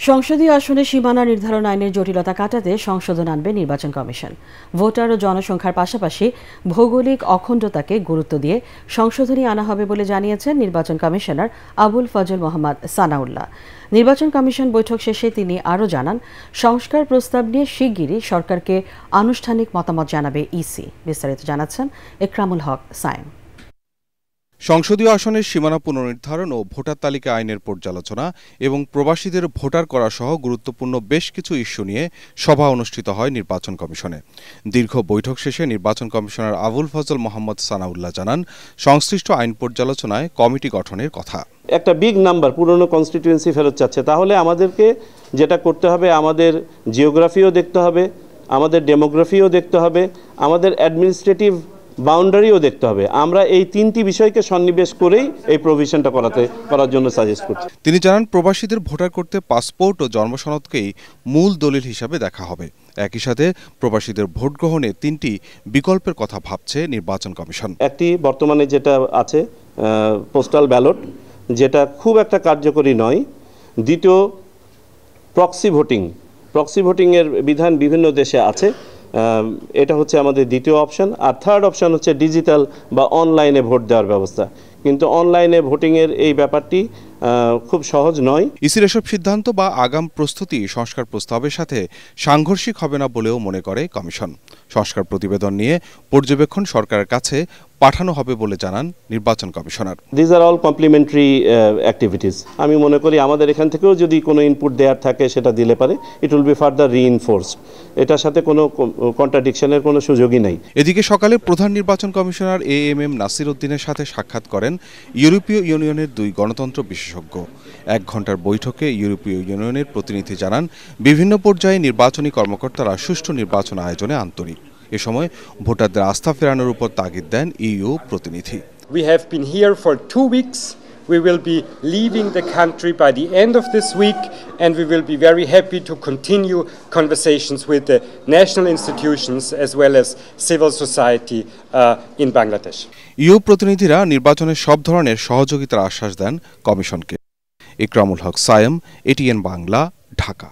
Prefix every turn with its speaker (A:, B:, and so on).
A: সংসদীয় আসনে সীমানা নির্ধারণ আইনের জটিলতা কাটাতে সংশোধন আনবে নির্বাচন কমিশন। ভোটার ও জনসংখ্যার পাশাপাশি ভৌগোলিক অখণ্ডতাকে গুরুত্ব দিয়ে সংশোধনী আনা হবে বলে জানিয়েছেন নির্বাচন কমিশনার আবুল ফজল মোহাম্মদ সানাউল্লাহ। নির্বাচন কমিশন বৈঠক শেষে তিনি আরও জানান, সংস্কার প্রস্তাব নিয়ে শিগগিরই সরকারকে আনুষ্ঠানিক মতামত জানাবে ইসি। বিস্তারিত জানাচ্ছেন একরামুল হক সায়েম।
B: সংসদীয় আসনের সীমানা পুনর্নির্ধারণ ও ভোটার তালিকা আইনের পর্যালোচনা এবং প্রবাসীদের ভোটার করা সহ গুরুত্বপূর্ণ বেশ কিছু ইস্যু নিয়ে সভা অনুষ্ঠিত হয় নির্বাচন কমিশনে। দীর্ঘ বৈঠক শেষে নির্বাচন কমিশনার আবুল ফজল মোহাম্মদ সানাউল্লাহ জানান, সংশ্লিষ্ট আইন পর্যালোচনায় কমিটি গঠনের কথা।
C: একটা বিগ নাম্বার পুরনো কনস্টিটিউয়েন্সি ফেরত চাচ্ছে, তাহলে আমাদেরকে যেটা করতে হবে, আমাদের জিওগ্রাফিও দেখতে হবে, আমাদের ডেমোগ্রাফিও দেখতে হবে, আমাদের অ্যাডমিনিস্ট্রেটিভ বাউন্ডারিও দেখতে হবে। আমরা এই তিনটি বিষয়কে সন্নিবেশ করেই এই প্রভিশনটা করার জন্য সাজেস্ট করছি।
B: তিনি জানান, প্রবাসীদের ভোটার করতে পাসপোর্ট ও জন্মসনদকেই মূল দলিল হিসাবে দেখা হবে। একই সাথে প্রবাসীদের ভোট গ্রহণে তিনটি বিকল্পের কথা ভাবছে নির্বাচন কমিশন।
C: একটি বর্তমানে যেটা আছে পোস্টাল ব্যালট, যেটা খুব একটা কার্যকরী নয়। দ্বিতীয়, প্রক্সি ভোটিংয়ের বিধান বিভিন্ন দেশে আছে, এটা হচ্ছে আমাদের দ্বিতীয় অপশন। আর থার্ড অপশন হচ্ছে ডিজিটাল বা অনলাইনে ভোট দেওয়ার ব্যবস্থা। কিন্তু অনলাইনে ভোটিংয়ের এই ব্যাপারটি খুব সহজ নয়।
B: ইসির এসব সিদ্ধান্ত বা আগাম প্রস্তুতি সংস্কার প্রস্তাবের সাথে সাংঘর্ষিক হবে না বলেও মনে করে কমিশন। সংস্কার প্রতিবেদন নিয়ে পর্যবেক্ষণ সরকারের কাছে পাঠানো হবে বলে জানান নির্বাচন commissioner.
C: These are all complementary activities. আমি মনে করি আমাদের এখান থেকেও যদি কোনো ইনপুট দেওয়ার থাকে সেটা দিলে পারে, it will be further reinforced. এটার সাথে কোনো কন্ট্রাডিকশনের কোনো সুযোগই নাই।
B: এদিকে সকালে প্রধান নির্বাচন কমিশনার এএমএম নাসির উদ্দিনের সাথে সাক্ষাৎ করেন ইউরোপীয় ইউনিয়নের 2 গণতন্ত্র বিশেষজ্ঞ। 1 ঘণ্টার বৈঠকে ইউরোপীয় ইউনিয়নের প্রতিনিধি জানান, বিভিন্ন পর্যায়ে নির্বাচনী কর্মকর্তারা সুষ্ঠু নির্বাচন আয়োজনে আন্তরিক। এ সময় ভোটারদের আস্থা ফেরানোর উপর তাগিদ দেন ইইউ প্রতিনিধি।
D: We have been here for 2 weeks. We will be leaving the country by the end of this week, and we will be very happy to continue conversations with the national institutions as well as civil society in Bangladesh.
B: EU প্রতিনিধিরা নির্বাচনের সব ধরনের সহযোগিতার আশ্বাস দেন কমিশনকে। Ekramul Haque Sayem, ATN Bangla, Dhaka.